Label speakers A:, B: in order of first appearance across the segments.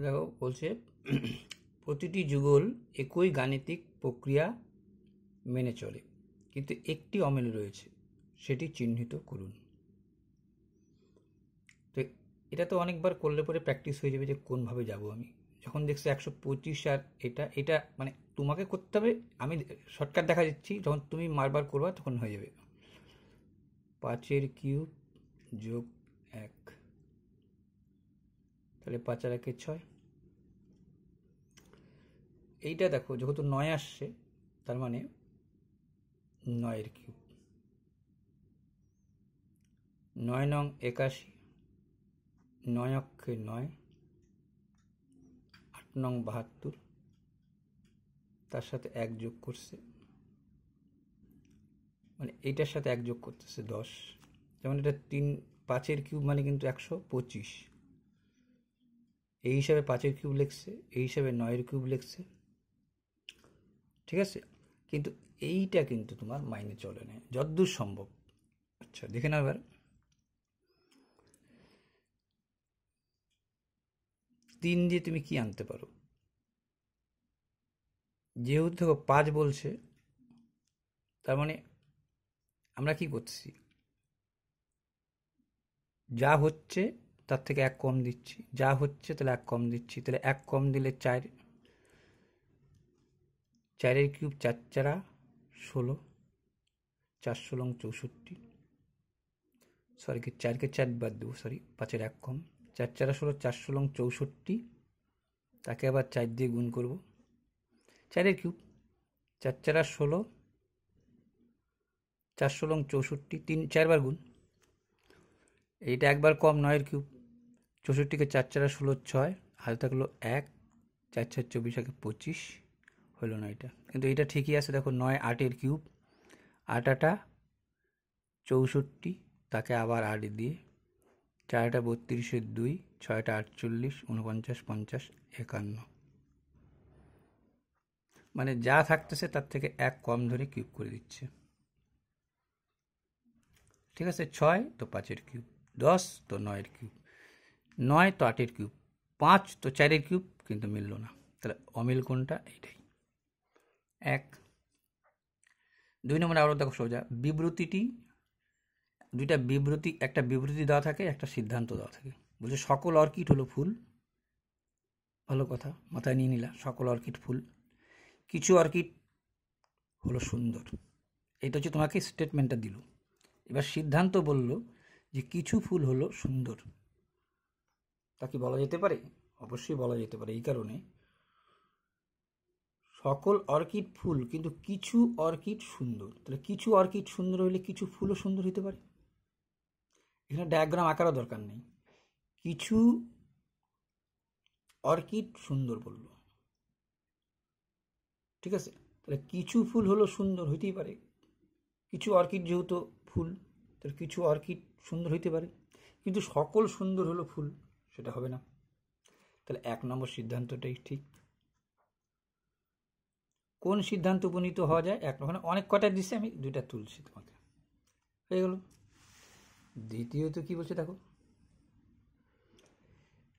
A: দেখো বলছে প্রতিটি যুগল একই গাণিতিক প্রক্রিয়া মেনে চলে, কিন্তু একটি অমিল রয়েছে, সেটি চিহ্নিত করুন। তো এটা তো অনেকবার করলে পরে প্র্যাকটিস হয়ে যাবে যে কোনভাবে যাব আমি। যখন দেখছি 125 আর এটা এটা মানে তোমাকে করতে হবে, আমি শর্টকাট দেখা দিচ্ছি, যখন তুমি বারবার করবা তখন হয়ে যাবে। 5 কিউব যোগ 1, তাহলে 5 আর 1 6। এইটা দেখো যেহেতু 9 আসছে, তার মানে 9 কিউব। 9 নং 81, 9 অক্ষে 9, 8 নং 72, তার সাথে 1 যোগ করছে, মানে এইটার সাথে 1 যোগ করতেছে 10। যেমন এটা 5 কিউব মানে কিন্তু 125, এই হিসাবে 5 কিউব লিখছে, এই হিসাবে 9 কিউব লিখছে, ঠিক আছে। কিন্তু এইটা কিন্তু তোমার মাইনে চলে না যতদূর সম্ভব। আচ্ছা দেখে নাও এবার 3 দিয়ে তুমি কি আনতে পারো। যেহেতু দেখো 5 বলছে, তার মানে আমরা কি করছি, যা হচ্ছে তার থেকে 1 কম দিচ্ছি, যা হচ্ছে তাহলে 1 কম দিচ্ছি, তাহলে 1 কম দিলে 4, 4 কিউব 4 4 16, 4 16 64, সরি 4 কে 4 বাদ দেবো, সরি 5 1 কম, 4 4 16, 4 16 64, তাকে আবার 4 দিয়ে গুণ করব, 4 কিউব 4 4 16, 4 16 64, 4 বার গুণ, এইটা একবার কম 9 কিউব, 64কে 4 4 16 6, হাতে থাকলো 1, 4 4 24 আগে 25, হলো না এটা, কিন্তু এটা ঠিকই আছে। দেখো 9 8 কিউব, 8 8 64, তাকে আবার 8 দিয়ে, 4 8 32, 6 8 48, 49 50 51, মানে যা থাকতেছে তার থেকে 1 কম ধরে কিউব করে দিচ্ছে, ঠিক আছে। 6 তো 5 কিউব, 10 তো 9 কিউব, 9 তো 8 কিউব, 5 তো 4 কিউব, কিন্তু মিলল না। তাহলে অমিল কোনটা, এইটাই 1। 2 নম্বরে আরও দেখো সোজা, বিবৃতিটি, দুইটা বিবৃতি, একটা বিবৃতি দেওয়া থাকে, একটা সিদ্ধান্ত দেওয়া থাকে। বলছে সকল অর্কিড হলো ফুল, ভালো কথা, মাথায় নিয়ে নিলা, সকল অর্কিড ফুল, কিছু অর্কিড হলো সুন্দর। এটা হচ্ছে তোমাকে স্টেটমেন্টটা দিল। এবার সিদ্ধান্ত বলল যে কিছু ফুল হলো সুন্দর। তা কি বলা যেতে পারে? অবশ্যই বলা যেতে পারে। এই কারণে সকল অর্কিড ফুল, কিন্তু কিছু অর্কিড সুন্দর, তাহলে কিছু অর্কিড সুন্দর হইলে কিছু ফুলও সুন্দর হতে পারে। এখানে ডায়াগ্রাম আঁকারও দরকার নেই, কিছু অর্কিড সুন্দর বলল, ঠিক আছে। তাহলে কিছু ফুল হলো সুন্দর হইতেই পারে, কিছু অর্কিড যেহেতু ফুল, তাহলে কিছু অর্কিড সুন্দর হইতে পারে, কিন্তু সকল সুন্দর হলো ফুল সেটা হবে না। তাহলে 1 নম্বর সিদ্ধান্তটাই ঠিক। কোন সিদ্ধান্ত উপনীত হওয়া যায়, ওখানে অনেক কটা দিচ্ছে, আমি 2টা তুলছি তোমাকে, হয়ে গেল। দ্বিতীয়ত কি বলছে দেখো,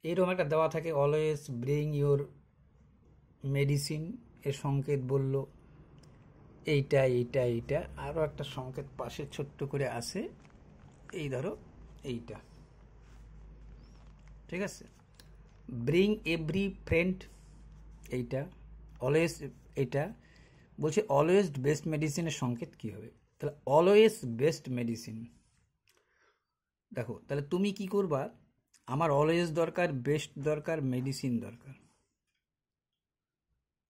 A: এরকম একটা দেওয়া থাকে, অলওয়েজ ব্রিং ইউর মেডিসিন, এর সংকেত বলল এইটা এইটা এইটা, আরও একটা সংকেত পাশে ছোট্ট করে আসে, এই ধরো এইটা, ঠিক আছে। ব্রিং এভরি ফ্রেন্ড, এইটা অলওয়েজ, এইটা বলছে অলওয়েজ বেস্ট মেডিসিনের সংকেত কি হবে, তাহলে অলওয়েজ বেস্ট মেডিসিন। দেখো তাহলে তুমি কি করবা, আমার অলওয়েজ দরকার, বেস্ট দরকার, মেডিসিন দরকার,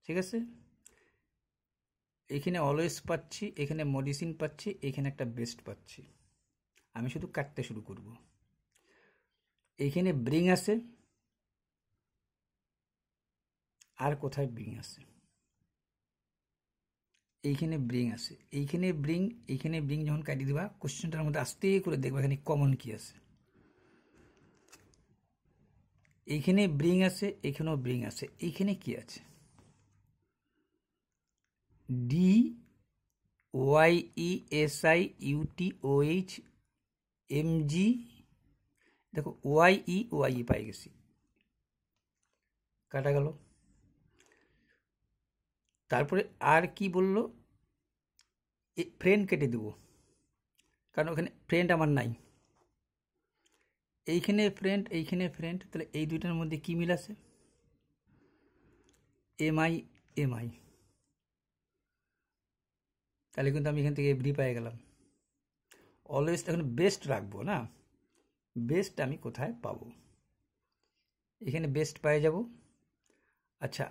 A: ঠিক আছে। এখানে অলওয়েজ পাচ্ছি, এখানে মেডিসিন পাচ্ছি, এখানে একটা বেস্ট পাচ্ছি, আমি শুধু কাটতে শুরু করব। এইখানে ব্রিং আছে, আর কোথায় ব্রিং আছে, এইখানে ব্রিং আছে, এইখানে ব্রিং, এইখানে ব্রিং, যখন কাটিয়ে দিবা কোশ্চেনটার মধ্যে আস্তে করে দেখবা এখানে কমন কি আছে। এইখানে ব্রিং আছে, এখানেও ব্রিং আছে, এইখানে কি আছে, D Y E S I U T O H M G, দেখো ওয়াই ই পাই গেছি, কাটা গেল। তারপরে আর কি বললো, ফ্রেন্ড কেটে দেবো, কারণ ওখানে ফ্রেন্ড আমার নাই। এইখানে ফ্রেন্ড, এইখানে ফ্রেন্ড, তাহলে এই দুইটার মধ্যে কি মিল আছে? MI MI. তাহলে কিন্তু আমি এখান থেকে এভরি পেয়ে গেলাম। অলওয়েজ এখন বেস্ট রাখবো না, বেস্ট আমি কোথায় পাবো? এখানে বেস্ট পেয়ে যাব। আচ্ছা,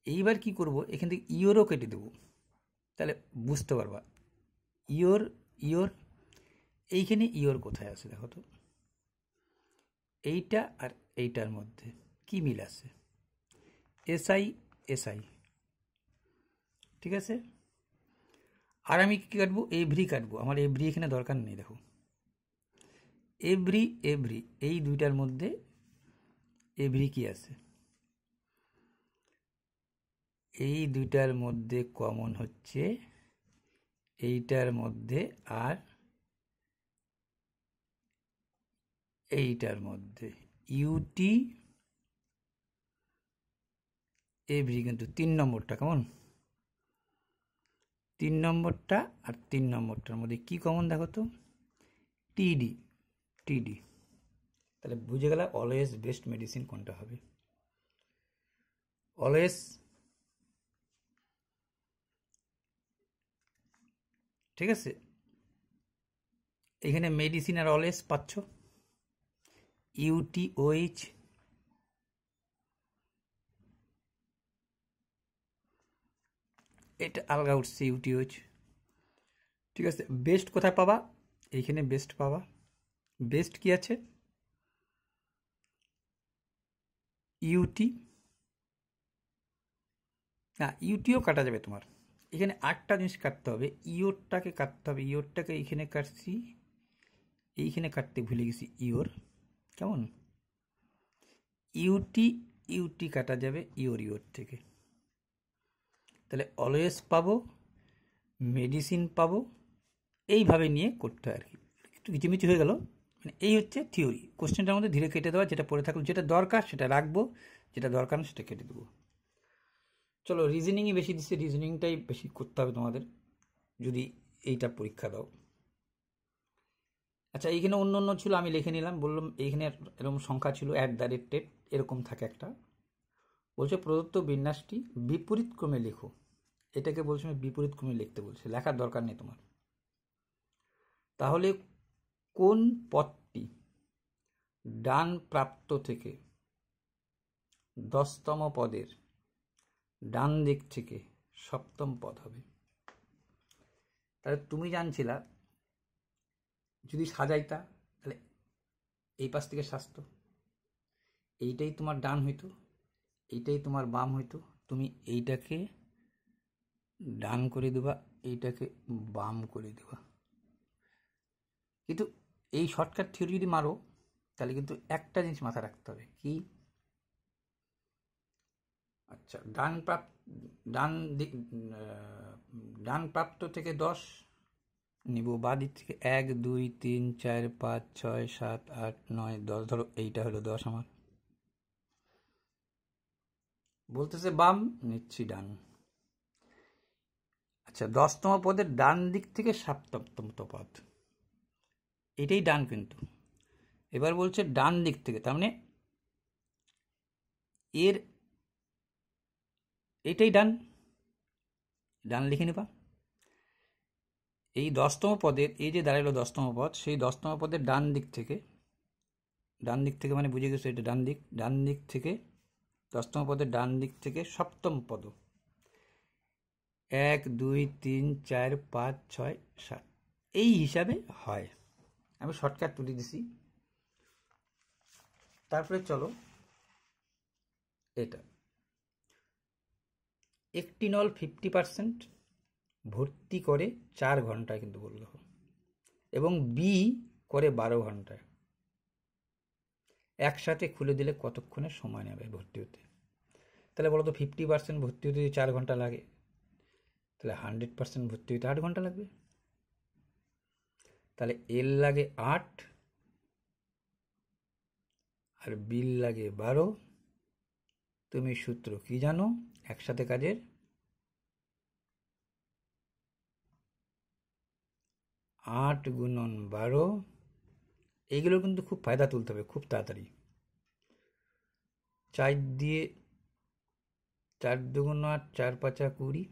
A: এইবার কি করব, এখান থেকে ইয়োরও কেটে দেবো, তাহলে বুঝতে পারবা। ইয়োর ইয়োর, এইখানে ইয়োর কোথায় আছে দেখো তো, এইটা আর এইটার মধ্যে কি মিল আছে? এসআই এসআই, ঠিক আছে। আর আমি কি কাটবো? এভরি কাটবো। আমার এভরি এখানে দরকার নেই। দেখো এভরি এভরি, এই দুইটার মধ্যে এভরি কি আছে? এই দুইটার মধ্যে কমন হচ্ছে এইটার মধ্যে আর এইটার মধ্যে, ইউটি এভরি। কিন্তু 3 নম্বরটা কেমন? 3 নম্বরটা আর 3 নম্বরটার মধ্যে কি কমন দেখো তো? টিডি টিডি। তাহলে বুঝে গেল অলওয়েজ বেস্ট মেডিসিন কোনটা হবে। অলওয়েজ, ঠিক আছে। এখানে মেডিসিন আর অলওয়েজ পাচ্ছ, ইউটিওএইচ। এটা আলগা উঠছে ইউটিওএইচ, ঠিক আছে। বেস্ট কোথায় পাবা? এইখানে বেস্ট পাবা। বেস্ট কি আছে? ইউটি না, ইউটিও কাটা যাবে তোমার। এখানে আটটা জিনিস কাটতে হবে, ইওরটাকে কাটতে হবে। ইওরটাকে এইখানে কাটছি, এইখানে কাটতে ভুলে গেছি ইওর, কেমন? ইউটি ইউটি কাটা যাবে ইওর ইওর থেকে। তাহলে অলওয়েজ পাবো, মেডিসিন পাবো, এইভাবে নিয়ে করতে হয় আর কি। একটু কিচিমিচি হয়ে গেল, মানে এই হচ্ছে থিওরি। কোশ্চেনটার মধ্যে ধীরে কেটে দেওয়া, যেটা পড়ে থাকলো, যেটা দরকার সেটা রাখবো, যেটা দরকার না সেটা কেটে দেবো। চলো, রিজনিংই বেশি দিচ্ছে, রিজনিংটাই বেশি করতে হবে তোমাদের যদি এইটা পরীক্ষা দাও। আচ্ছা, এইখানে অন্য অন্য ছিল, আমি লিখে নিলাম, বললাম এইখানে এরকম সংখ্যা ছিল @, এরকম থাকে একটা। বলছে প্রদত্ত বিন্যাসটি বিপরীত ক্রমে লেখো। এটাকে বলছে আমি বিপরীত ক্রমে লিখতে বলছে, লেখার দরকার নেই তোমার। তাহলে কোন পদটি ডান প্রাপ্ত থেকে 10তম পদের ডান দিক থেকে 7ম পদ হবে? তাহলে তুমি জানছিলা যদি সাজাইতা, তাহলে এই পাশ থেকে সাজতো, এইটাই তোমার ডান হইতো, এইটাই তোমার বাম হইতো। তুমি এইটাকে ডান করে দেবা, এইটাকে বাম করে দেবা। কিন্তু এই শর্টকাট থিওরি যদি মারো, তাহলে কিন্তু একটা জিনিস মাথায় রাখতে হবে, কি? আচ্ছা, ডান প্রাপ্ত থেকে 10 নিব, বাঁ দিক থেকে 1 2 3 4 5 6 7 8 9 10। ধরো এইটা হলো 10 আমার, বলতেছে বাম, নিচ্ছি ডান। আচ্ছা, 10তম পদের ডান দিক থেকে 7তম পদ, এটাই ডান কিন্তু। এবার বলছে ডান দিক থেকে, তার মানে এর এটাই ডান, ডান লিখে নিবা। এই 10তম পদের, এই যে দাঁড়ালো 10তম পদ, সেই 10তম পদের ডান দিক থেকে, ডান দিক থেকে মানে বুঝে গেছো এটা ডান দিক, ডান দিক থেকে 10তম পদের ডান দিক থেকে 7ম পদ, 1 2 3 4 5 6 7, এই হিসাবে হয়। আমি শর্টকাট তুলে দিছি। তারপরে চলো, এটা একটি নল 50% ভর্তি করে 4 ঘন্টায় কিন্তু বললো, এবং বি করে 12 ঘন্টায়, একসাথে খুলে দিলে কতক্ষণে সময় নেবে ভর্তি হতে? তাহলে বলো তো 50% ভর্তি হতে যদি 4 ঘন্টা লাগে, তাহলে 100% ভর্তি হতে 8 ঘন্টা লাগবে। তাহলে এল লাগে 8 আর বিল লাগে 12, তুমি সূত্র কি জানো একসাথে কাজের? 8 গুণন 12। এইগুলো কিন্তু খুব ফায়দা তুলতে হবে খুব তাড়াতাড়ি। 4 দিয়ে 4 দুগুণ 8, 4 পাঁচা 20,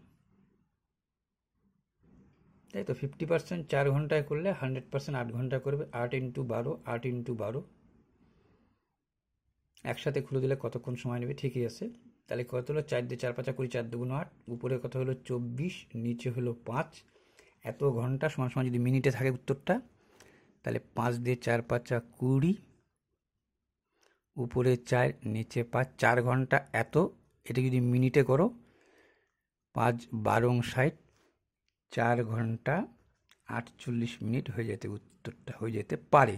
A: তাই তো 50% 4 ঘন্টায় করলে 100% 8 ঘন্টায় করবে। 8 ইন্টু 12, 8 ইন্টু 12 একসাথে খুলে দিলে কতক্ষণ সময় নেবে? ঠিকই আছে। তাহলে কত হলো? 4 দিয়ে 4 পাঁচা 20, 4 দুগুণ 8, উপরে কত হলো? 24, নিচে হলো 5। এত ঘন্টা সমান সমান যদি মিনিটে থাকে উত্তরটা, তাহলে 5 দিয়ে 4 পাঁচা 20, উপরে 4 নিচে 5, 4 ঘন্টা এত। এটা যদি মিনিটে করো 5 12 60, 4 ঘন্টা 48 মিনিট হয়ে যেতে উত্তরটা হয়ে যেতে পারে।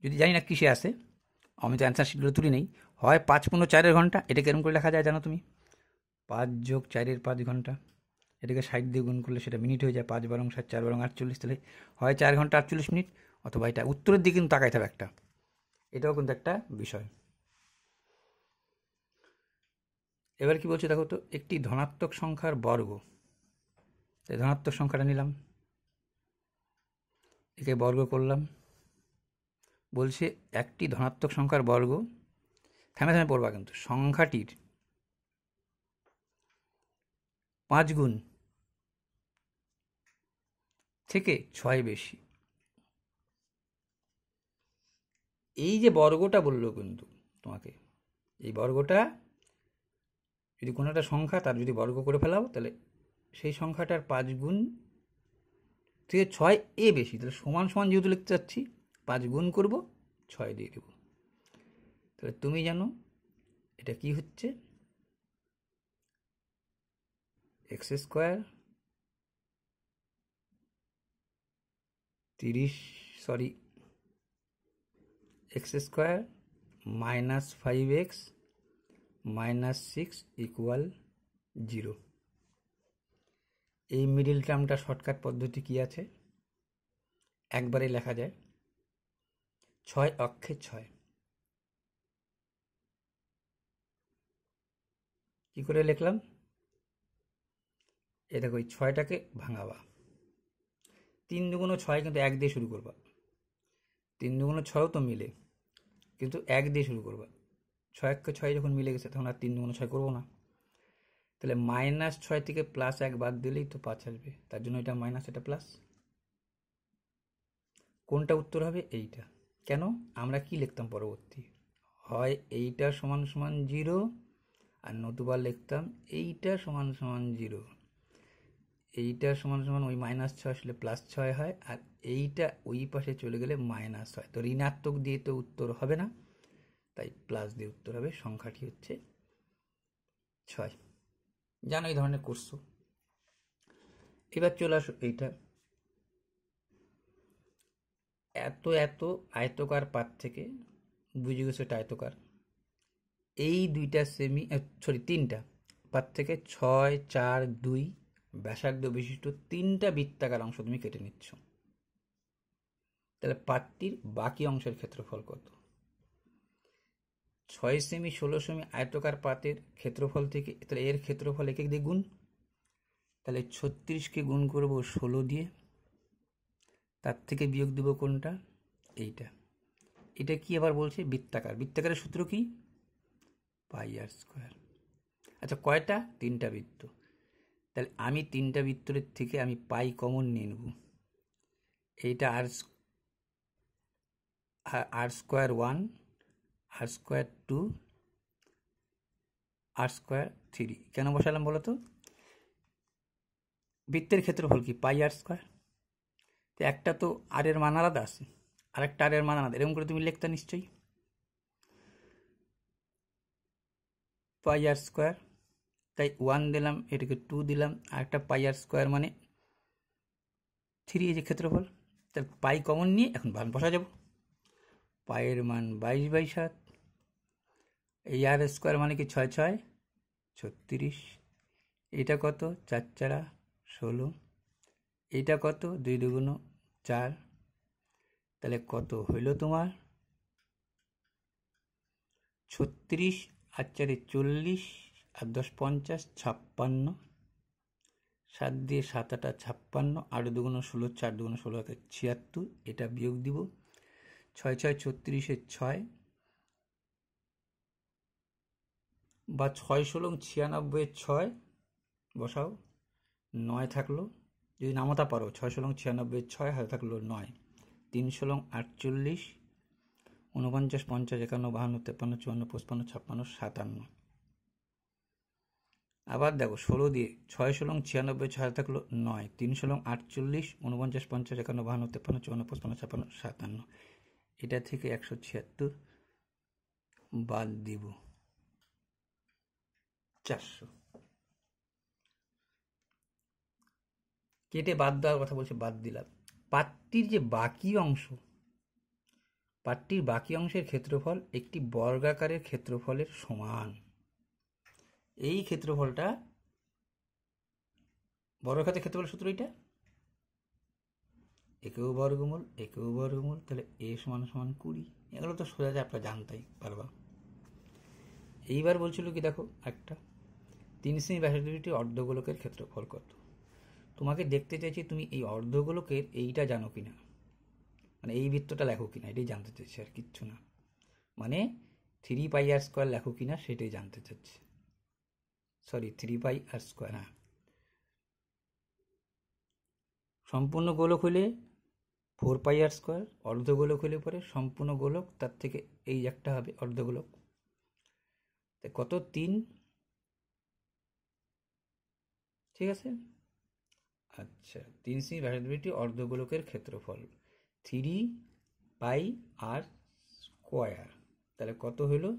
A: যদি জানি না কিসে আসে, আমি তো অ্যান্সার শিটগুলো তুলি নেই। হয় 5 × 4 ঘন্টা, এটা কেরম করে লেখা যায় জানো তুমি? 5 যোগ 4 5 ঘন্টা, এটাকে 60 দিয়ে গুণ করলে সেটা মিনিট হয়ে যায়। 5 12 60, 4 12 48, তাহলে হয় 4 ঘন্টা 48 মিনিট, অথবা এটা উত্তরের দিকে কিন্তু তাকাইতে হবে একটা। এটাও কিন্তু একটা বিষয়। এবার কি বলছে দেখো তো, একটি ধনাত্মক সংখ্যার বর্গ। তাই ধনাত্মক সংখ্যাটা নিলাম, একে বর্গ করলাম। বলছে একটি ধনাত্মক সংখ্যার বর্গ, থেমে থেমে পড়বা কিন্তু, সংখ্যাটির 5 গুণ থেকে 6 বেশি। এই যে বর্গটা বললো কিন্তু তোমাকে, এই বর্গটা যদি কোনো একটা সংখ্যা তার যদি বর্গ করে ফেলাও, তাহলে সেই সংখ্যাটার 5 গুণ থেকে 6 বেশি। তাহলে সমান সমান যেহেতু লিখতে চাচ্ছি, 5 গুণ করব, 6 দিয়ে দেব। তাহলে তুমি জানো এটা কি হচ্ছে? x square 30, sorry, x square minus 5x minus 6 equal 0। এই মিডিল টার্মটা শর্টকাট পদ্ধতি কি আছে? একবারে লেখা যায়, 6 অক্ষে 6। কি করে লিখলাম? এ দেখো, এই 6টাকে ভাঙাবা। 3 দুগুণ 6, কিন্তু 1 দিয়ে শুরু করবা। 3 দুগুণ 6ও তো মিলে, কিন্তু 1 দিয়ে শুরু করবা। 6 অক্ষে 6 যখন মিলে গেছে, তখন আর 3 দুগুণ 6 করবো না। তাহলে -6 থেকে +1 বাদ দিলেই তো 5 আসবে, তার জন্য এটা মাইনাস, এটা প্লাস। কোনটা উত্তর হবে? এইটা। কেন? আমরা কি লিখতাম পরবর্তী? হয় এইটা সমান সমান 0, আর নতুবা লিখতাম এইটা সমান সমান 0। এইটা সমান সমান ওই -6 আসলে +6 হয়, আর এইটা ওই পাশে চলে গেলে মাইনাস হয়। তো ঋণাত্মক দিয়ে তো উত্তর হবে না, তাই প্লাস দিয়ে উত্তর হবে। সংখ্যাটি হচ্ছে 6। জানো এই ধরনের করছো। এবার চলে আসো এইটা, এত এত আয়তকার পাত থেকে, বুঝে গেছো এটা আয়তকার। এই দুইটা সেমি, সরি 3টা পাত থেকে 6 4 2 ব্যাসার্ধ বিশিষ্ট 3টা বৃত্তাকার অংশ তুমি কেটে নিচ্ছ। তাহলে পাতটির বাকি অংশের ক্ষেত্রফল কত? 6 সেমি 16 সেমি আয়তকার পাতের ক্ষেত্রফল থেকে, তাহলে এর ক্ষেত্রফল একে দিয়ে গুণ। তাহলে 36কে গুণ করব 16 দিয়ে, তার থেকে বিয়োগ দেব কোনটা? এইটা। এটা কি আবার বলছে? বৃত্তাকার। বৃত্তাকারের সূত্র কি? πr²। আচ্ছা, কয়টা? 3টা বৃত্ত। তাহলে আমি 3টা বৃত্তের থেকে আমি পাই কমন নিয়ে নেব। এইটা r² 1, r² 2, r² 3। কেন বসালাম বলো তো? বৃত্তের ক্ষেত্রফল কি? πr²। তো একটা তো আর এর মান আলাদা আছে, আরেকটা আর এর মান আলাদা, এরকম করে তুমি লিখতে নিশ্চয়ই। πr², তাই 1 দিলাম, এটাকে 2 দিলাম, আর একটা πr² মানে 3, এই যে ক্ষেত্রফল। তার পাই কমন নিয়ে এখন মান বসা যাব। পায়ের মান 22/7, এই r² মানে কি 6 6 36, এটা কত? 4 4 16, এইটা কত? 2 2 4। তাহলে কত হইল তোমার? 36 আর 4 40, আর 10 50, 56, 7 দিয়ে 7 8 56, 8 দুগুণ 16, 4 দুগুণ 16 76, এটা বিয়োগ দিব। 6 6 36 6, বা 6 16 96 6 বসাও, 9 থাকলো, যদি নামতা পারো 6 16 96 6 হাতে থাকলো 9, 3 16 48, 49 50 51 52 53 54 55 56, 57। আবার দেখো 16 দিয়ে 6 16 96 6 থাকলো 9, 3 16 48, 49 50 51 52 53 54 55 56, এটা থেকে 176 বাদ দিব 400। কেটে বাদ দেওয়ার কথা বলছে, বাদ দিলাম। পাঠটির যে বাকি অংশ, পাঠটির বাকি অংশের ক্ষেত্রফল একটি বর্গাকারের ক্ষেত্রফলের সমান। এই ক্ষেত্রফলটা বর্গাকারের ক্ষেত্রফল সূত্র এটা, একেও বর্গমূল একেও বর্গমূল, তাহলে এ সমান সমান 20। এগুলো তো সোজা যায়, আপনারা জানতেই পারবা। এইবার বলছিল কি, দেখো একটা 3 সেমি ব্যাসার্ধটি অর্ধগোলকের ক্ষেত্রফল কত। তোমাকে দেখতে চাইছি তুমি এই অর্ধগোলকের এইটা জানো কিনা, মানে এই বৃত্তটা লেখো কিনা, এটাই জানতে চাইছি, আর কিচ্ছু না। মানে 3πr² লেখো কিনা সেটাই জানতে চাচ্ছি। Sorry, 3πr²। হ্যাঁ, সম্পূর্ণ গোলক হলে 4πr², অর্ধগোলক হলে পরে সম্পূর্ণ গোলক, তার থেকে এই একটা হবে অর্ধগোলক। কত? 3। ঠিক আছে, আচ্ছা 3 সেমি ব্যাসার্ধটি অর্ধগোলকের ক্ষেত্রফল 3πr²। তাহলে কত হলো?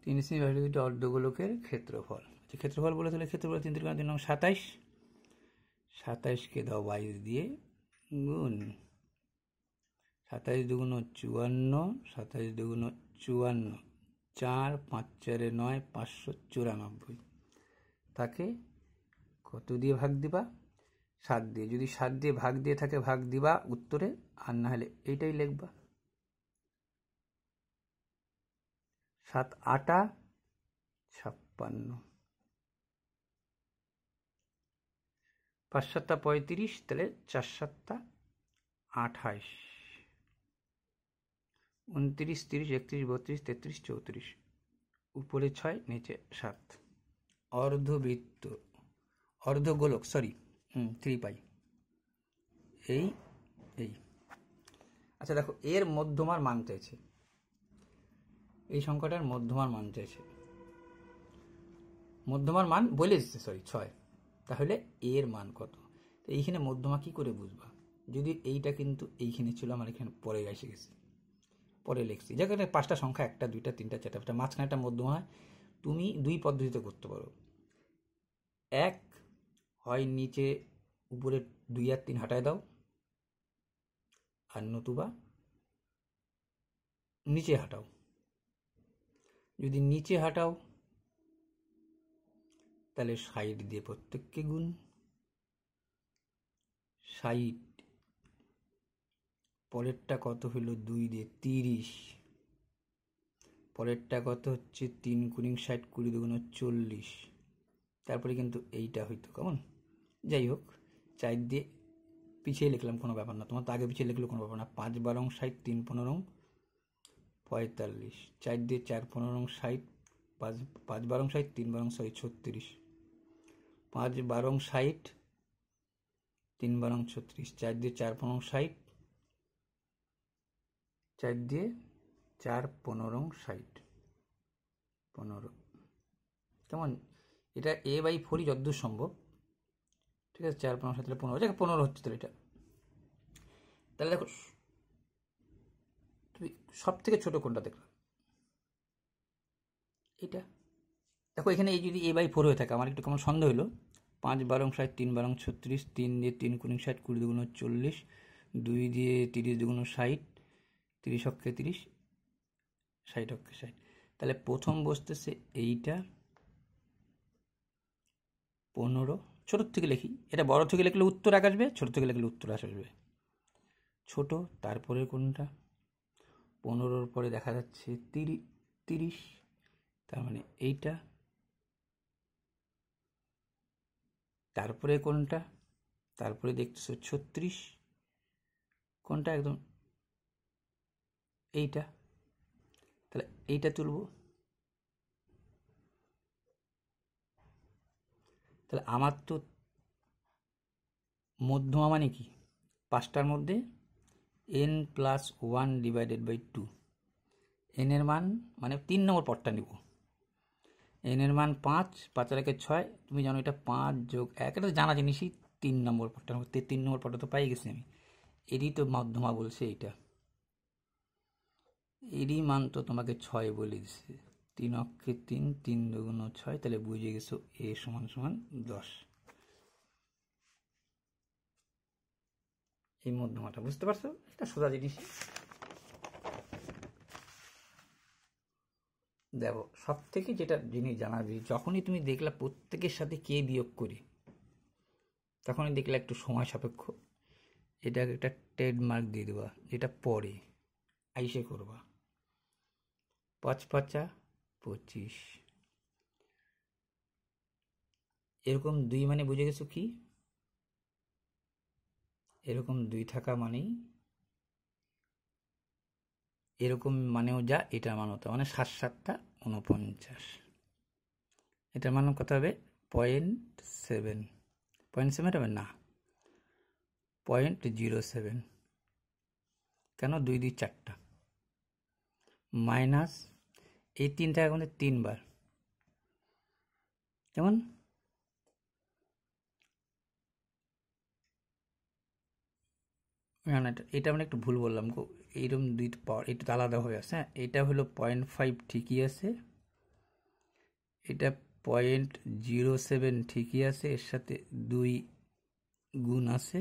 A: 3 সেমি ব্যাসার্ধটি অর্ধগোলকের ক্ষেত্রফল। আচ্ছা, ক্ষেত্রফল বলে তাহলে ক্ষেত্রফল 3 3 3 27, 27কে দাও 22 দিয়ে গুণ, 27 দুগুণ 54, 27 দুগুণ 54, 4 5 4 9, 594। তাকে কত দিয়ে ভাগ দিবা? 7 দিয়ে। যদি 7 দিয়ে ভাগ দিয়ে থাকে ভাগ দিবা উত্তরে, আর না হলে এইটাই লিখবা। 7 8 56, 5 7 35, তাহলে 4 7 28, 29 30 31 32 33 34, উপরে 6 নিচে 7। অর্ধবৃত্ত, অর্ধগোলক, সরি 3π, এই এই। আচ্ছা দেখো, এর মধ্যমার মান চাইছে, এই সংখ্যাটার মধ্যমার মান চাইছে। মধ্যমার মান বলে দিচ্ছে, সরি 6। তাহলে এর মান কত? তো এইখানে মধ্যমা কি করে বুঝবা? যদি এইটা কিন্তু এইখানে ছিল, আমার এখানে পরে এসে গেছে, পরে লিখছি। যেখানে 5টা সংখ্যা 1টা 2টা 3টা 4টা, মাঝখানে একটা মধ্যমা হয়। তুমি 2 পদ্ধতিতে করতে পারো। এক হয় নিচে উপরে 2 আর 3 হাঁটায় দাও, আর নতুবা নিচে হাঁটাও। যদি নিচে হাঁটাও তাহলে 60 দিয়ে প্রত্যেককে গুণ, 60, পরেরটা কত হলো 2 দিয়ে 30, পরেরটা কত হচ্ছে 3 গুণিং 60, 20 দুগুণ 40। তারপরে কিন্তু এইটা হইতো কেমন, যাই হোক 4 দিয়ে পিছিয়ে লিখলাম, কোনো ব্যাপার না, তোমার তো আগে পিছিয়ে লিখলেও কোনো ব্যাপার না। 5 12 60, 3 15 45, 4 দিয়ে 4 15 60, 5 12 60, 3 12 36, 5 12 60, 3 12 36, 4 দিয়ে 4 15 60, 4 দিয়ে 4 15 60, 15। কেমন? এটা a/4 যতদূর সম্ভব। ঠিক আছে, 4 15 তাহলে 15, যাকে 15 হচ্ছে তাহলে এটা। তাহলে দেখো তুমি সব থেকে ছোট কোনটা দেখলাম? এটা দেখো, এখানে এই যদি a/4 হয়ে থাকে, আমার একটু কেমন সন্দেহ হলো। 5 12 60, 3 12 36, 3 দিয়ে 3 গুণিং 60, 20 দুগুণ 40, 2 দিয়ে 30 দুগুণ 60, 30 অক্ষে 30, 60 অক্ষে 60। তাহলে প্রথম বসতেছে এইটা 15। ছোট থেকে লিখি, এটা বড় থেকে লিখলে উত্তর আগে আসবে, ছোট থেকে লিখলে উত্তর আসবে ছোট। তারপরে কোনটা? 15-র পরে দেখা যাচ্ছে 30, তার মানে এইটা, তারপরে কোনটা, তারপরে দেখতেছো 36, কোনটা একদম এইটা, তাহলে এইটা তুলব। তাহলে আমার তো মধ্যমা মানে কি, 5টার মধ্যে n+1/2, n-এর মান মানে 3 নম্বর পদটা নেব, n-এর মান 5, 5 আর 1 6, তুমি জানো এটা 5 + 1, এটা তো জানা জিনিসই। 3 নম্বর পদটা, 3 নম্বর পদটা তো পাই গেছি আমি, এরই তো মধ্যমা বলছে এইটা, এরই মান তো তোমাকে 6 বলে দিচ্ছে। 3 অক্ষে 3, 3 দুগুণ 6, তাহলে বুঝে গেছো a = 10। এই মধ্যমাটা বুঝতে পারছো, এটা সোজা জিনিস। দেখো সব থেকে যেটা জিনিস জানাবি, যখনই তুমি দেখলা প্রত্যেকের সাথে কে বিয়োগ করি, তখনই দেখলে একটু সময় সাপেক্ষ, এটাকে একটা ট্রেডমার্ক দিয়ে দেবা, যেটা পরে আইসে করবা। 5 5 25, এরকম 2 মানে বুঝে গেছো কি, এরকম 2 থাকা মানেই এরকম মানেও যা, এটার মানও তা, মানে 7 7 49, এটার মান কত হবে 0.7, 0.7 হবে না, 0.07, কেন 2 2 4টা, মাইনাস এই 3 থাকা কিন্তু 3 বার, যেমন না, এটা মানে একটু ভুল বললাম গো, এইরকম 2 পাওয়ার একটু আলাদা হয়ে আছে। হ্যাঁ, এটা হলো 0.5 ঠিকই আছে, এটা 0.07 ঠিকই আছে, এর সাথে 2 গুণ আছে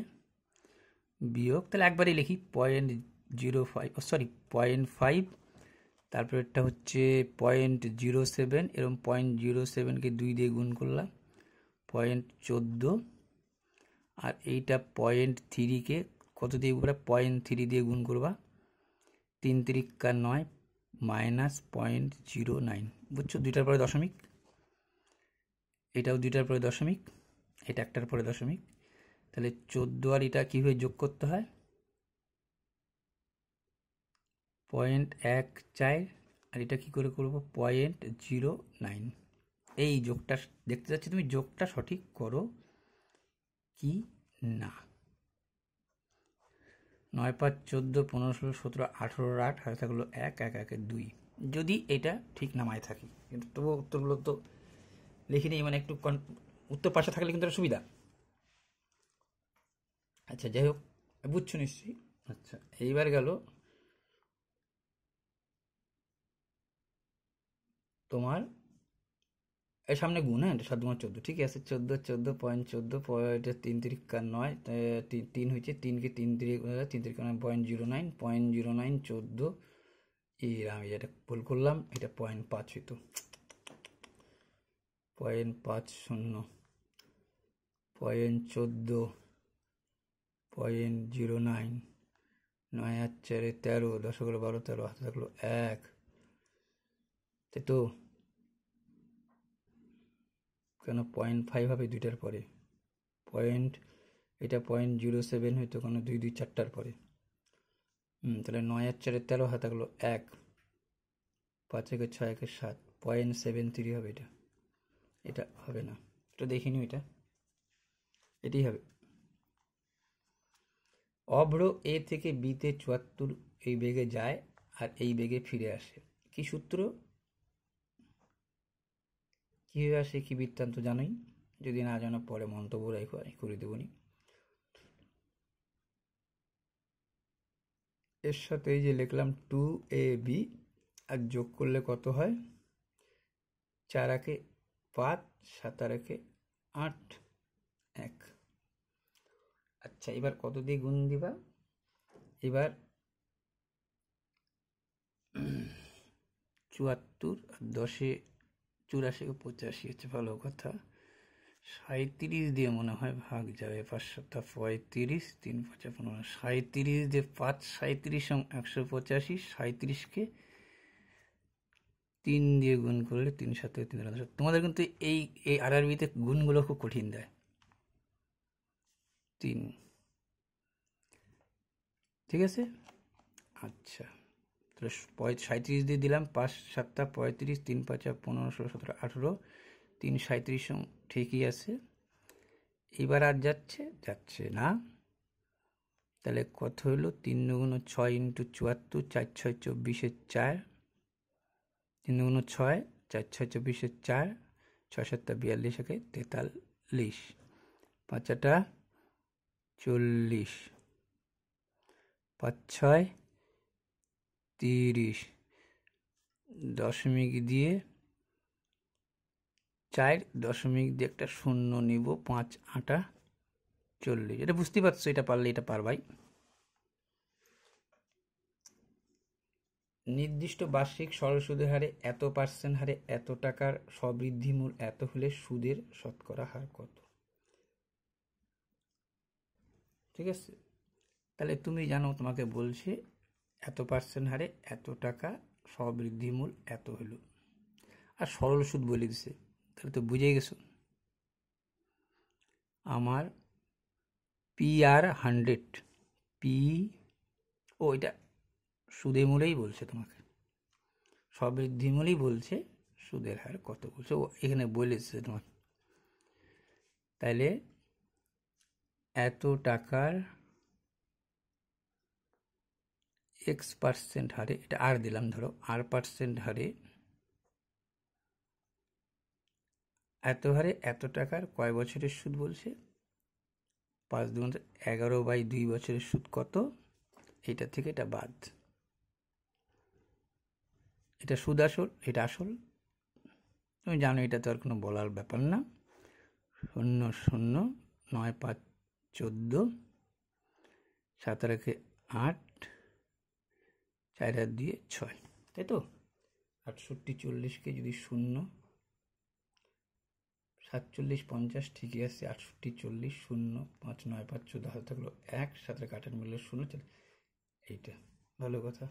A: বিয়োগ, তাহলে একবারই লিখি 0.05, সরি 0.5, তারপর এটা হচ্ছে 0.07, এরকম 0.07কে 2 দিয়ে গুণ করলাম 0.14, আর এইটা 0.3কে কত দিয়ে গুণ, 0.3 দিয়ে গুণ করবা, 3 3 9 মাইনাস 0.09, বুঝছো, 2টার পরে দশমিক, এটাও 2টার পরে দশমিক, এটা একটার পরে দশমিক, তাহলে 14 আর এটা কীভাবে যোগ করতে হয়, 0.14, আর এটা কী করে করবো 0.09, এই যোগটা দেখতে যাচ্ছি তুমি যোগটা সঠিক করো কি না। 9 5 14 15 16 17 18 8, হাতে থাকলো 1 1 1 2, যদি এটা ঠিক নামায় থাকি, কিন্তু তবুও উত্তরগুলো তো লিখিনি, মানে একটু উত্তর পাশে থাকলে কিন্তু সুবিধা। আচ্ছা যাই হোক, বুঝছো নিশ্চয়ই। আচ্ছা এইবার গেল তোমার এর সামনে গুণ, হ্যাঁ 7 2 14, ঠিক আছে, 14 14 0.14, 3 3 9, 3 হয়েছে, 3কে 3 3 3 3 9, 0.09 0.09 14, আমি যেটা ভুল করলাম, এটা 0.5 হইতো, 0.50, 0.14, 0.09, 9 আর 4 13, 10 12 13, হাতে থাকলো 1, তাই তো, কেন 0.5 হবে 2টার পরে, এটা 0.07 হইতো কেন 2 2 4টার পরে, তাহলে 9 আর 4 13, হাতে থাকলো 1, 5 1 6 1 7, 0.73 হবে এটা, এটা হবে না, এটা দেখিনি, এটাই হবে। অভ্র এ থেকে বিতে 74 এই বেগে যায় আর এই বেগে ফিরে আসে, কি সূত্র, কীভাবে আসে, কি বৃত্তান্ত জানোই, যদি না জানো পরে মন্তব্য করে দেবনি। এর সাথে এই যে লিখলাম 2ab, আর যোগ করলে কত হয়, 4 একে 5, 7 আর একে 8, 1। আচ্ছা এবার কত দিয়ে গুণ দিবা, এবার 74 আর 10-এ 84 কে 85 হচ্ছে, ভালো কথা, 37 দিয়ে মনে হয় ভাগ যাবে, 5 7 35, 3 5 15, 37 দিয়ে 5 37 185, 37কে 3 দিয়ে গুণ করলে 3 7 3 10। তোমাদের কিন্তু এই এই আরআরবিতে গুণগুলো খুব কঠিন দেয়। 3, ঠিক আছে। আচ্ছা, তাহলে 37 দিয়ে দিলাম, 5 7 35, 3 5 15 16 17 18, 3 37 ঠিকই আছে। এবার আর যাচ্ছে না। তাহলে কত হলো? 3 দুগুণ 6 ইন্টু 74, 4 6 24 4, 3 দুগুণ 6, 4 6 24 4, 6 7 42 একে 43, 5 8 40, 5 6 30, দশমিক দিয়ে 4 দশমিক দিয়ে একটা শূন্য নিব, 5 8 40। এটা বুঝতে পারছো? এটা পারলে এটা পারবাই। নির্দিষ্ট বার্ষিক সরল সুদের হারে এত % হারে এত টাকার স্ববৃদ্ধি মূল এত হলে সুদের শতকরা হার কত? ঠিক আছে, তাহলে তুমি জানো, তোমাকে বলছে এত % হারে এত টাকা স্ববৃদ্ধি মূল এত হলো, আর সরল সুদ বলে দিছে। তাহলে তো বুঝে গেছো। আমার PR 100, পি, ও এটা সুদে মূলেই বলছে, তোমাকে স্ববৃদ্ধি মূলেই বলছে, সুদের হার কত বলছে ও এখানে বলেছে তোমাকে। তাহলে এত টাকার X% হারে, এটা আর দিলাম, ধরো R% হারে, এত হারে এত টাকার কয় বছরের সুদ বলছে? 5 দুগুণ 11/2 বছরের সুদ কত? এটা থেকে এটা বাদ, এটা সুদ আসল, এটা আসল। তুমি জানো এটা তো আর কোনো বলার ব্যাপার না। 0 0 9 5 14, 7 আর 8, 4 আর 2 6, তাই তো। 68 40কে যদি 0, 47 50 ঠিকই আছে। 68 40 0, 5 9 5 14, হাতে থাকলো 1, 7 8 মিললে 0। এইটা ভালো কথা।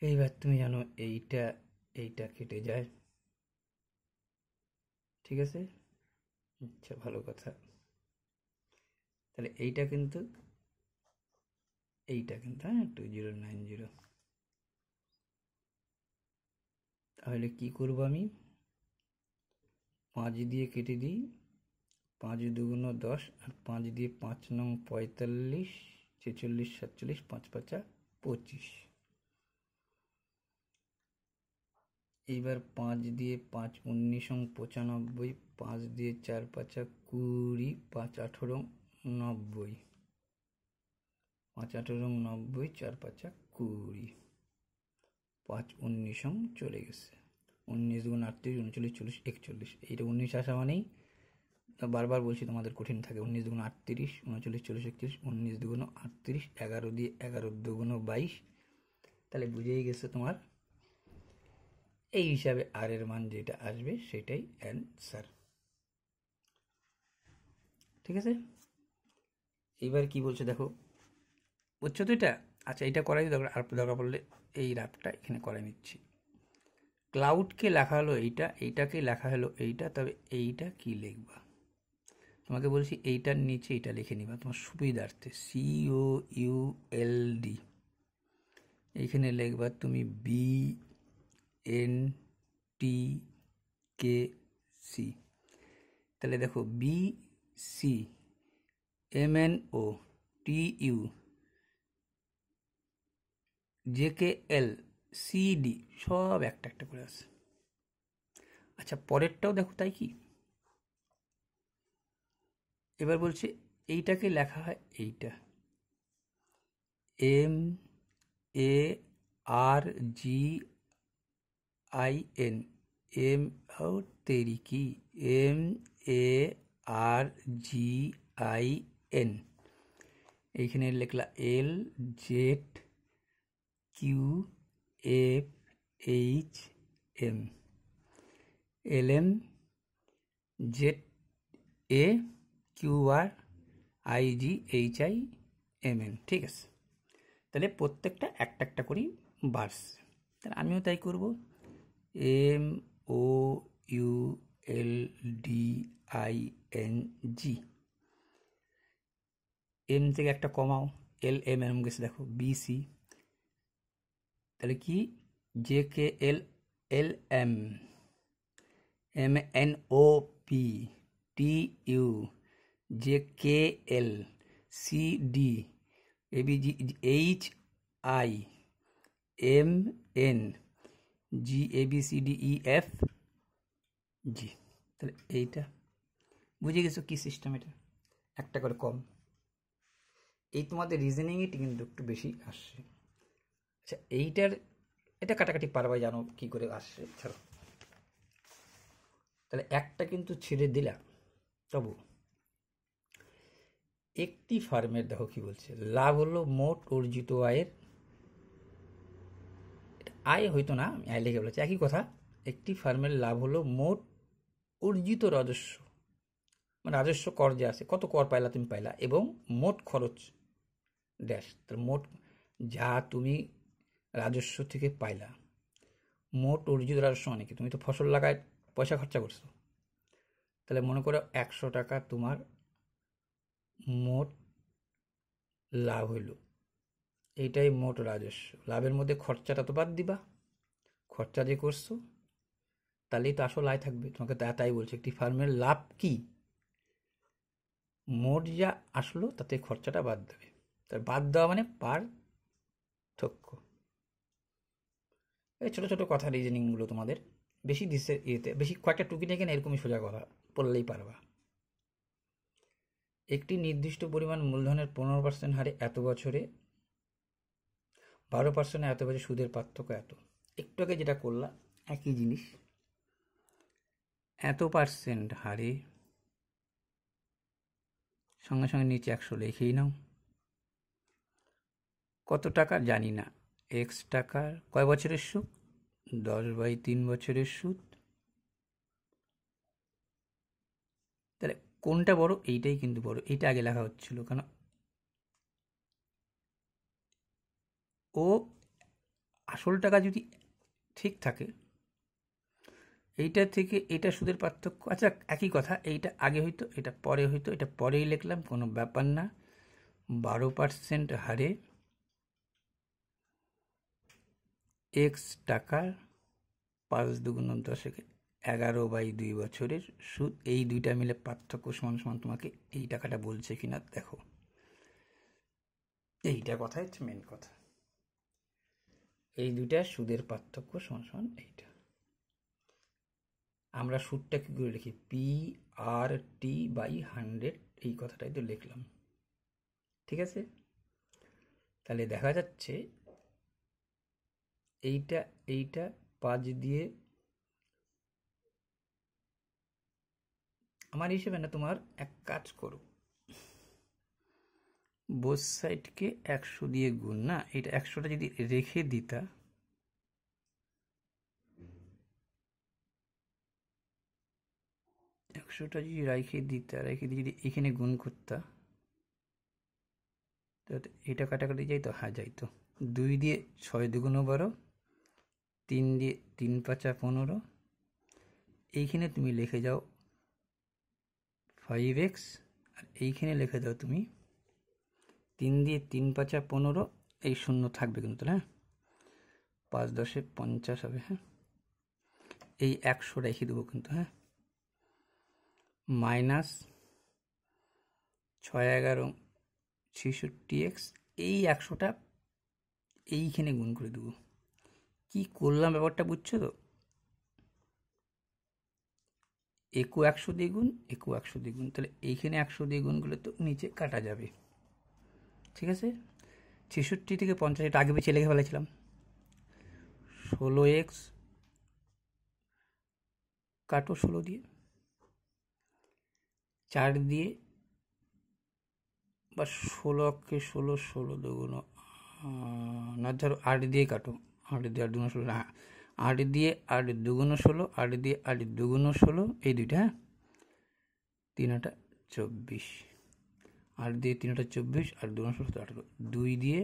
A: এইবার তুমি জানো এইটা এইটা কেটে যায়, ঠিক আছে। আচ্ছা, ভালো কথা। তাহলে এইটা কিন্তু হ্যাঁ 2090। তাহলে কি করব আমি? 5 দিয়ে কেটে দিই, 5 দুগুণ 10, আর 5 দিয়ে 5 নং 45, 46 47, 5 5 25। এইবার 5 দিয়ে 5 19 95, 5 দিয়ে 4 5 20, 5 18 90, 5 18 90, 4 5 20, 5 19 চলে গেছে। 19 দুগুণ 38, 39 40 41। এইটা 19 আসা মানেই, বারবার বলছি তোমাদের কঠিন থাকে। 19 দুগুণ 38, 39 40 41, 19 দুগুণ 38, 11 দিয়ে 11 দুগুণ 22। তাহলে বুঝেই গেছে তোমার এই হিসাবে আর এর মান যেটা আসবে সেটাই অ্যান্সার, ঠিক আছে। এইবার কি বলছে দেখো, বুঝছো তো এটা? আচ্ছা, এটা করাই দরকার, আর দরকার পড়লে এই রাফটা এখানে করাই নিচ্ছি। ক্লাউডকে লেখা হলো এইটা, এইটাকে লেখা হলো এইটা, তবে এইটা কি লিখবা? তোমাকে বলছি এইটার নিচে এটা লিখে নিবা তোমার সুবিধার্থে, COULD। এইখানে লিখবা তুমি BNTKC। তাহলে দেখো BC, MNO, TU, JKL, CD সব একটা একটা করে আছে। আচ্ছা, পরেরটাও দেখো তাই কি। এবার বলছে এইটাকে লেখা হয় এইটা, MARGIN, তেরি কি, MARGIN। এইখানে লিখলা LZQFHM, LMZAQRIGHIMN, ঠিক আছে। তাহলে প্রত্যেকটা একটা একটা করেই বাড়ছে। তাহলে আমিও তাই করব। MOULDING, এম থেকে একটা কমাও, LM এরম গেছে দেখো, BC, তাহলে কি JKL LM, MNOP TU, JKL CD, ABG HI, MN GABCDEF G। তাহলে এইটা বুঝে গেছো কি সিস্টেম, এটা একটা করে কম। এই তোমাদের রিজনিংই কিন্তু একটু বেশি আসছে। আচ্ছা এইটার, এটা কাটাকাটি পারবা, জানো কি করে আসছে, ছাড়ো। তাহলে একটা কিন্তু ছেড়ে দিলাম, তবু একটি ফার্মের দেখো কি বলছে, লাভ হলো মোট অর্জিত আয়ের, আয় হইতো না, আমি আয় লিখে বলেছি, একই কথা। একটি ফার্মের লাভ হলো মোট অর্জিত রাজস্ব, মানে রাজস্ব কর যে আছে, কত কর পাইলা তুমি পাইলা, এবং মোট খরচ ড্যাশ। তার মোট যা তুমি রাজস্ব থেকে পাইলা, মোট অর্জিত রাজস্ব মানে কি, তুমি তো ফসল লাগায় পয়সা খরচা করছো, তাহলে মনে করো 100 টাকা তোমার মোট লাভ হইল, এইটাই মোট রাজস্ব। লাভের মধ্যে খরচাটা তো বাদ দিবা, খরচা যে করছো, তাহলেই তো আসল আয় থাকবে। তোমাকে তাই বলছে একটি ফার্মের লাভ কি, মোট যা আসলো তাতে খরচাটা বাদ দেবে। তার বাদ দেওয়া মানে পার্থক্য। এই ছোটো ছোটো কথা রিজনিংগুলো তোমাদের বেশি দিচ্ছে, ইয়েতে বেশি কয়েকটা টুকি নেই কেন, এরকমই সোজা কথা পড়লেই পারবা। একটি নির্দিষ্ট পরিমাণ মূলধনের 15% হারে এত বছরে, 12% এত বছরে সুদের পার্থক্য এত। একটু আগে যেটা করলাম একই জিনিস, এত পার্সেন্ট হারে, সঙ্গে সঙ্গে নিচে 100 লিখেই নাও। কত টাকা জানি না, এক্স টাকার কয় বছরের সুদ, 10/3 বছরের সুদ। তাহলে কোনটা বড়, এইটাই কিন্তু বড়, এইটা আগে লেখা হচ্ছিল, কারণ ও আসল টাকা যদি ঠিক থাকে, এইটা থেকে এটা সুদের পার্থক্য। আচ্ছা একই কথা, এইটা আগে হইতো, এটা পরে হইতো, এটা পরেই লিখলাম, কোনো ব্যাপার না। 12% হারে এক্স টাকার 5 দুগুণ 10 11/2 বছরের সুদ, এই দুইটা মিলে পার্থক্য সমান সমান তোমাকে এই টাকাটা বলছে কিনা দেখো। এইটা কথা হচ্ছে মেন কথা, এই দুইটা সুদের পার্থক্য সমান সমান এইটা। আমরা সুদটা কি করে লিখি, PRT/100, এই কথাটাই তো লিখলাম, ঠিক আছে। তাহলে দেখা যাচ্ছে এইটা এইটা 5 দিয়ে, আমার হিসেবে না, তোমার এক কাজ করো, বোথ সাইডকে 100 দিয়ে গুণ, না এটা 100টা যদি রেখে দিতা, রেখে দিয়ে যদি এখানে গুণ করতা, এটা কাটাকাটি যাইতো, হ্যাঁ যাইতো। 2 দিয়ে 6 দুগুণ 12, 3 দিয়ে 3 5 15, এইখানে তুমি লিখে যাও 5x, আর এইখানে লিখে দাও তুমি 3 দিয়ে 3 5 15, এই শূন্য থাকবে কিন্তু, হ্যাঁ 5 10 50 হবে, হ্যাঁ এই 100 রেখে দেবো কিন্তু, হ্যাঁ মাইনাস 6 11 66x, এই 100টা এইখানে গুণ করে দেবো। কি করলাম ব্যাপারটা বুঝছো তো, একু 100 দিয়ে গুণ, একু 100 দিয়ে গুণ, তাহলে এইখানে 100 দিয়ে গুণ করলে তো নিচে কাটা যাবে, ঠিক আছে। 66 থেকে 50, এটা আগে পিছিয়ে লিখে ফেলেছিলাম, 16x কাটো 16 দিয়ে, 4 দিয়ে বা 16কে 16 16 দুগুণ, না ধরো 8 দিয়ে কাটো, 8 দিয়ে 8 দুগুণ 16, হ্যাঁ 8 দিয়ে 8 দুগুণ 16, 8 দিয়ে 8 দুগুণ 16, এই দুইটা, হ্যাঁ 3 8 24, 8 দিয়ে 3 8 24, 8 দুগুণ 16 18, 2 দিয়ে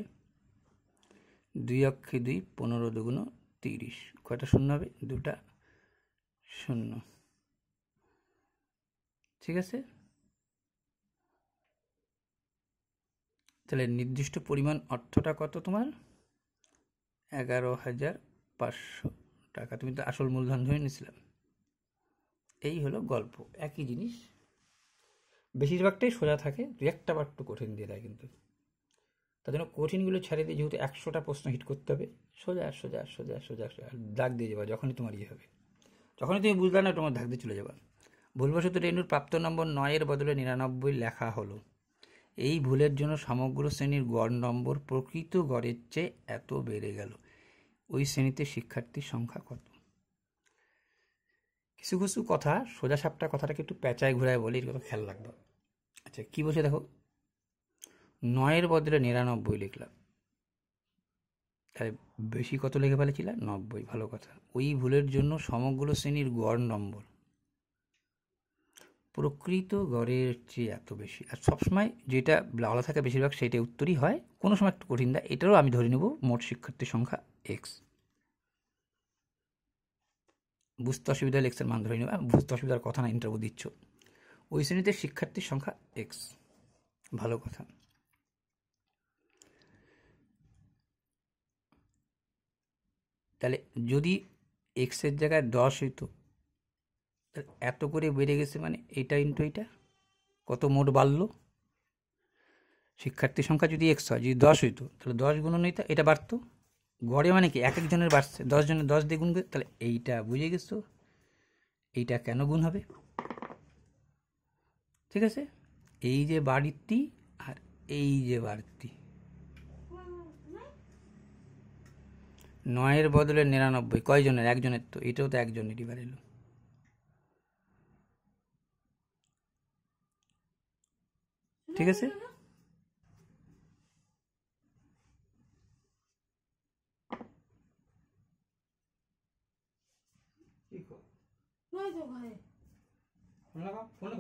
A: 2 অক্ষে 2, 15 দুগুণ 30, কয়টা শূন্য হবে? 2টা শূন্য। ঠিক আছে, তাহলে নির্দিষ্ট পরিমাণ অর্থটা কত তোমার? 11,500 টাকা। তুমি তো আসল মূলধন ধরে নিয়েছিলাম। এই হলো গল্প, একই জিনিস, বেশিরভাগটাই সোজা থাকে, দু একটা বার একটু কঠিন দিয়ে দেয় কিন্তু। তার জন্য কঠিনগুলো ছেড়ে দিয়ে যেহেতু 100টা প্রশ্ন হিট করতে হবে, সোজা সোজা সোজা সোজা সোজা দাগ দিয়ে যাবা। যখনই তোমার ইয়ে হবে, যখনই তুমি বুঝলে না, তোমার দাগ দিয়ে চলে যাবা। ভুলবশত রেণুর প্রাপ্ত নম্বর 9-এর বদলে 99 লেখা হলো। এই ভুলের জন্য সমগ্র শ্রেণীর গড় নম্বর প্রকৃত গড়ের চেয়ে এত বেড়ে গেল। ওই শ্রেণীতে শিক্ষার্থীর সংখ্যা কত? কিছু কিছু কথা সোজা সাপটা কথাটাকে একটু পেঁচায় ঘুরায় বলে, এর কথা খেয়াল রাখবো। আচ্ছা, কি বলছে দেখো, 9-এর বদলে 99 লিখলাম, তাহলে বেশি কত লিখে ফেলেছিলাম? 90। ভালো কথা। ওই ভুলের জন্য সমগ্র শ্রেণীর গড় নম্বর প্রকৃত গড়ের চেয়ে এত বেশি। আর সবসময় যেটা বলা থাকে বেশিরভাগ সেটা উত্তরই হয়, কোনো সময় একটু কঠিন দেয়। এটারও আমি ধরে নেব মোট শিক্ষার্থীর সংখ্যা এক্স। বুঝতে অসুবিধা হলে এক্সের মান ধরে নেব, বুঝতে অসুবিধার কথা না, ইন্টারভিউ দিচ্ছ। ওই শ্রেণীতে শিক্ষার্থীর সংখ্যা এক্স। ভালো কথা। তাহলে যদি এক্সের জায়গায় 10 হইতো, এত করে বেড়ে গেছে মানে এইটা ইন্টু এইটা, কত মোট বাড়লো? শিক্ষার্থীর সংখ্যা যদি এক্স হয়, যদি 10 হইতো, তাহলে 10 গুণন হইতো, এটা বাড়তো। গড়ে মানে কি, এক একজনের বাড়ছে, 10 জনের 10 দিয়ে গুণ করে, তাহলে এইটা বুঝে গেছো এইটা কেন গুণ হবে। ঠিক আছে, এই যে বাড়তি আর এই যে বাড়তি, 9-এর বদলে 99 কয়জনের? একজনের, তো এটাও তো একজনেরই বাড়িল। ঠিক আছে, ফোন